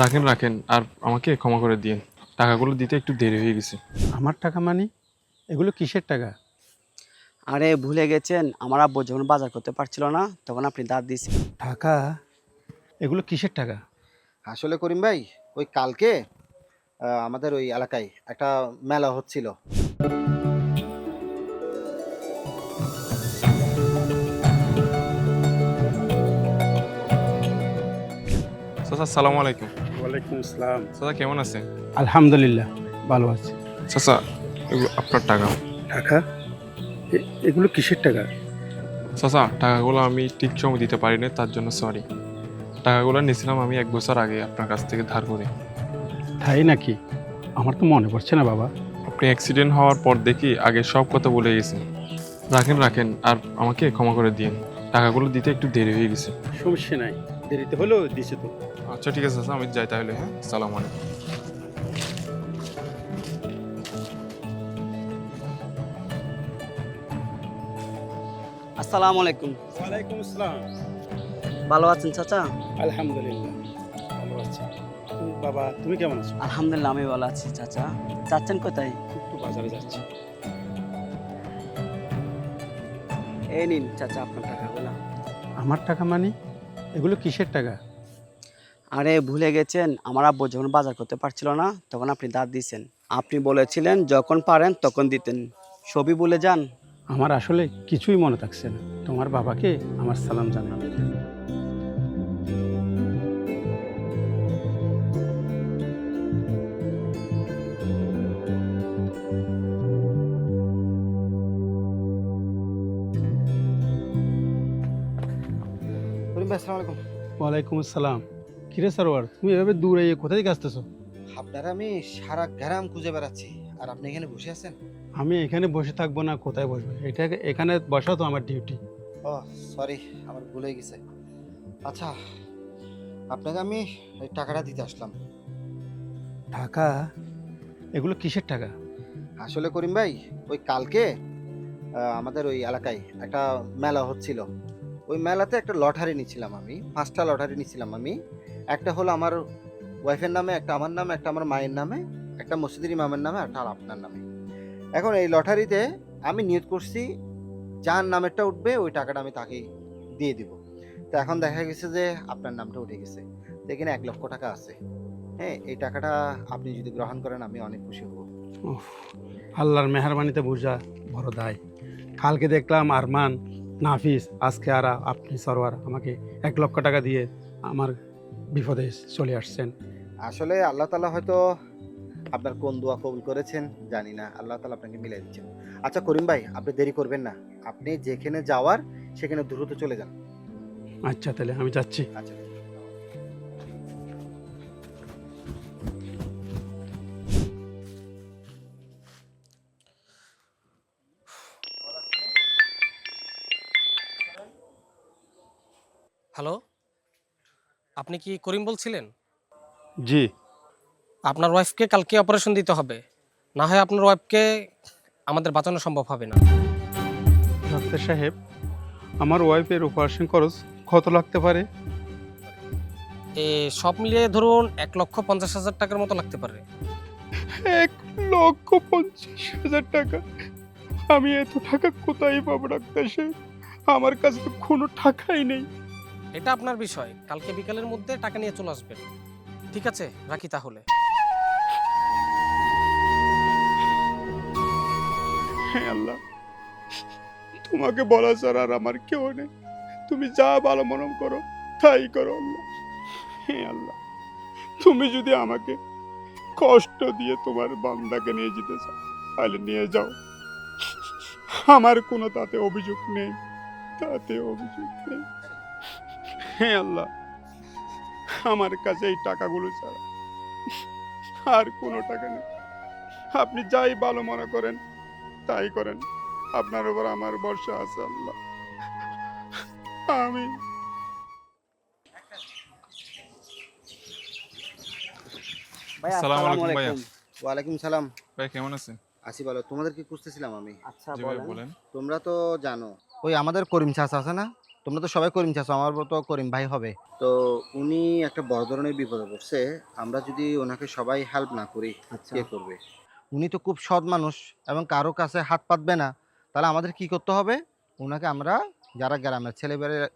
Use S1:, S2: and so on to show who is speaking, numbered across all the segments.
S1: রাখেন রাখেন, আর আমাকে ক্ষমা করে দিন। টাকাগুলো দিতে একটু দেরি হয়ে গেছে।
S2: আমার টাকা মানে? এগুলো কিসের টাকা?
S3: আরে ভুলে গেছেন, আমার আব্বু যখন বাজার করতে পারছিল না তখন আপনি দাঁত দিয়েছেন।
S2: টাকা? এগুলো কিসের টাকা?
S4: আসলে করিম ভাই, ওই কালকে আমাদের ওই এলাকায় একটা মেলা হচ্ছিল।
S1: চাচা আসসালামু আলাইকুম।
S2: ওয়ালাইকুম আসসালাম।
S1: চাচা কেমন আছেন?
S2: আলহামদুলিল্লাহ, ভালো আছি।
S1: চাচা, এগুলো আপনার টাকা।
S2: টাকা? এগুলো কিসের টাকা?
S1: চাচা, টাকাগুলো আমি ঠিক সময় দিতে পারিনি, তার জন্য সরি। টাকাগুলো নিয়েছিলাম আমি 1 বছর আগে আপনার কাছ থেকে ধার করে।
S2: তাই নাকি? আমার তো মনে পড়ছে না বাবা।
S1: আপনি অ্যাক্সিডেন্ট হওয়ার পর দেখি আগে সব কথা বলে গেছেন। রাখেন রাখেন, আর আমাকে ক্ষমা করে দিন। টাকাগুলো দিতে একটু দেরি হয়ে গেছে।
S2: সমস্যা নাই, দেরিতে হলেও দিছে তো।
S1: আচ্ছা ঠিক আছে চাচা, আমি যাই তাহলে। হ্যাঁ, সালাম আলাইকুম।
S3: আসসালামু আলাইকুম।
S2: ওয়ালাইকুম আসসালাম।
S3: ভালো আছেন চাচা?
S2: আলহামদুলিল্লাহ, ভালো আছি। বাবা, তুমি কেমন আছো?
S3: আলহামদুলিল্লাহ, আমি ভালো আছি। চাচা যাচ্ছেন কোথায়?
S2: একটু বাজারে যাচ্ছি।
S3: এই নিন চাচা আপনার টাকাগুলো।
S2: আমার টাকা মানে? এগুলো কিসের টাকা?
S3: আরে ভুলে গেছেন, আমার আব্বু যখন বাজার করতে পারছিল না তখন আপনি দাঁত দিয়েছেন। আপনি বলেছিলেন যখন পারেন তখন দিতেন, সবই ভুলে যান।
S2: আমার আসলে কিছুই মনে থাকছে না। তোমার বাবাকে আমার সালাম জানাবে।
S4: করিম ভাই আসসালামু আলাইকুম।
S2: ওয়ালাইকুম আসসালাম। কিরে সারোয়ার, তুমি এভাবে দূরে কোথায় থেকে আসতেছো?
S4: আপনারা আমি সারা গ্রাম খুঁজে বেড়াচ্ছি, আর আপনি এখানে বসে আছেন।
S2: আমি এখানে বসে থাকবো না, কোথায় বসবো? এখানে বসা তো আমার ডিউটি।
S4: ও সরি, আমার ভুল হয়ে গেছে। আচ্ছা, আপনাকে আমি এই টাকাটা দিতে আসলাম।
S2: টাকা? এগুলো কিসের টাকা?
S4: আসলে করিম ভাই, ওই কালকে আমাদের ওই এলাকায় একটা মেলা হচ্ছিল। ওই মেলাতে একটা লটারি নিয়েছিলাম আমি, 5টা লটারি নিয়েছিলাম আমি। একটা হলো আমার ওয়াইফের নামে, একটা আমার নামে, একটা আমার মায়ের নামে, একটা মসজিদের ইমামের নামে, একটা আর আপনার নামে। এখন এই লটারিতে আমি নিয়ত করছি, যার নামেরটা উঠবে ওই টাকাটা আমি তাকে দিয়ে দিব। তো এখন দেখা গেছে যে আপনার নামটা উঠে গেছে। তো এখানে 1 লক্ষ টাকা আছে। হ্যাঁ, এই টাকাটা আপনি যদি গ্রহণ করেন আমি অনেক খুশি হব।
S2: উফ, আল্লাহর মেহরবানিতে বোঝা বড় দায়। কালকে দেখলাম আরমান, নাফিস, আজকে আর আপনি সরোয়ার আমাকে 1 লক্ষ টাকা দিয়ে আমার বিপদে চলে আসছেন।
S4: আসলে আল্লাহ তালা হয়তো আপনার কোন দোয়া কবুল করেছেন জানি না, আল্লাহ তালা আপনাকে মিলাই দিচ্ছেন। আচ্ছা করিম ভাই, আপনি দেরি করবেন না, আপনি যেখানে যাওয়ার সেখানে দ্রুত চলে যান।
S2: আচ্ছা, তাহলে আমি যাচ্ছি।
S4: আচ্ছা।
S5: হ্যালো, আপনি কি করিম বলছিলেন?
S2: জি।
S5: আপনার ওয়াইফকে কালকে অপারেশন দিতে হবে, না হয় আপনার ওয়াইফকে আমাদের বাঁচানো সম্ভব হবে না।
S2: ডাক্তার সাহেব, আমার ওয়াইফের অপারেশন খরচ কত লাগতে পারে?
S5: সব মিলিয়ে ধরুন 1,50,000 টাকার মতো লাগতে পারে।
S2: 1,50,000 টাকা? আমি এত টাকা কোথায় পাবো ডাক্তার সাহেব? আমার কাছে তো কোনো টাকাই নেই।
S5: এটা আপনার বিষয়, কালকে বিকালের মধ্যে টাকা নিয়ে চলে আসবেন। ঠিক আছে, রাখি তাহলে।
S2: হ্যাঁ আল্লাহ, তোমাকে বলা ছাড়া আর আমার কেউ নেই। তুমি যা ভালো মনে করো তাই করো আল্লাহ। হ্যাঁ আল্লাহ, তুমি যদি আমাকে কষ্ট দিয়ে তোমার বান্দাকে নিয়ে যেতে চাও তাহলে নিয়ে যাও। আমার কোনো তাতে অভিযোগ নেই, তাতে অভিযোগ নেই। হ্যাঁ আল্লাহ, আমার কাছে এই টাকাগুলো ছাড়া আর কোনো টাকা নেই। আপনি যাই ভালো মনে করেন তাই করেন। আপনার উপর আমার ভরসা আছে আল্লাহ। আমি
S3: ভাই
S1: আসসালামু
S3: আসসালামু
S1: আলাইকুম ভাইয়া।
S3: আলাইকুম।
S4: ওয়ালাইকুম সালাম।
S1: ভাই কেমন আছেন?
S4: আসি বলো, তোমাদেরকে খুঁজতেছিলাম আমি।
S3: আচ্ছা
S1: জি ভাই
S3: বলেন।
S1: বলেন।
S4: তোমরা তো জানো ওই আমাদের করিম চাচা আছে না, তোমরা তো সবাই করিম চাচ্ছ, আমার তো করিম ভাই হবে। তো উনি একটা বড় ধরনের বিপদে পড়ছে, আমরা যদি ওনাকে সবাই হেল্প না করি
S3: আচ্ছা
S4: কে করবে? উনি তো খুব সৎ মানুষ এবং কারো কাছে হাত পাতবে না। তাহলে আমাদের কি করতে হবে? ওনাকে আমরা, যারা গ্রামের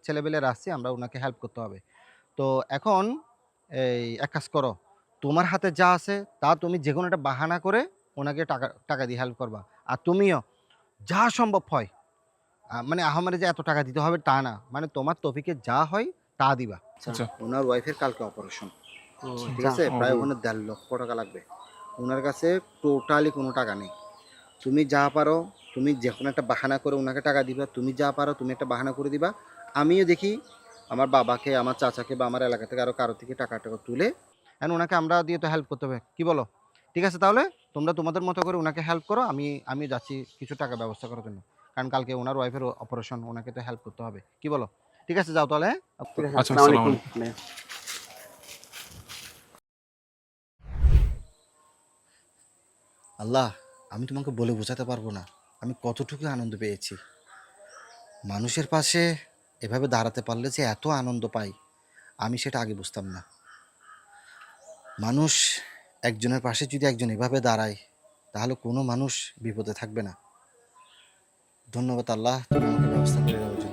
S4: ছেলেবেলেরা আসছি, আমরা ওনাকে হেল্প করতে হবে। তো এখন এই এক কাজ করো, তোমার হাতে যা আছে তা তুমি যে কোনো একটা বাহানা করে ওনাকে টাকা টাকা দিয়ে হেল্প করবা। আর তুমিও যা সম্ভব হয়, মানে আহামরি যে এত টাকা দিতে হবে তা না, মানে তোমার তফিকে যা হয় তা দিবা।
S1: আচ্ছা।
S4: ওনার ওয়াইফের কালকে অপারেশন,
S3: ও
S4: ঠিক
S3: আচ্ছা
S4: আছে? প্রায়
S1: ও।
S4: ওখানে 1.5 লক্ষ টাকা লাগবে। ওনার কাছে টোটালি কোনো টাকা নেই। তুমি যা পারো, তুমি যে কোনো একটা বাহানা করে ওনাকে টাকা দিবা। তুমি যা পারো তুমি একটা বাহানা করে দিবা। আমিও দেখি আমার বাবাকে, আমার চাচাকে বা আমার এলাকা থেকে আরো কারো থেকে টাকা টাকা তুলে এন্ড ওনাকে আমরা দিয়ে তো হেল্প করতে হবে, কি বলো? ঠিক আছে, তাহলে তোমরা তোমাদের মতো করে ওনাকে হেল্প করো, আমি যাচ্ছি কিছু টাকা ব্যবস্থা করার জন্য, কারণ কালকে ওনার ওয়াইফের অপারেশন, ওনাকে তো হেল্প করতে হবে, কি বলো? ঠিক আছে, যাও তাহলে, হ্যাঁ?
S3: ঠিক আছে,
S1: আচ্ছা,
S3: আসসালামু
S1: আসসালামু
S3: আলাইকুম
S1: আলাইকুম।
S3: ভাইয়া।
S4: আল্লাহ, আমি তোমাকে বলে বোঝাতে পারবো না আমি কতটুকু আনন্দ পেয়েছি। মানুষের পাশে এভাবে দাঁড়াতে পারলে যে এত আনন্দ পাই, আমি সেটা আগে বুঝতাম না। মানুষ একজনের পাশে যদি একজন এভাবে দাঁড়ায়, তাহলে কোনো মানুষ বিপদে থাকবে না। ধন্যবাদ আল্লাহ, তুমি আমাকে ব্যবস্থা করে দেওয়ার জন্য।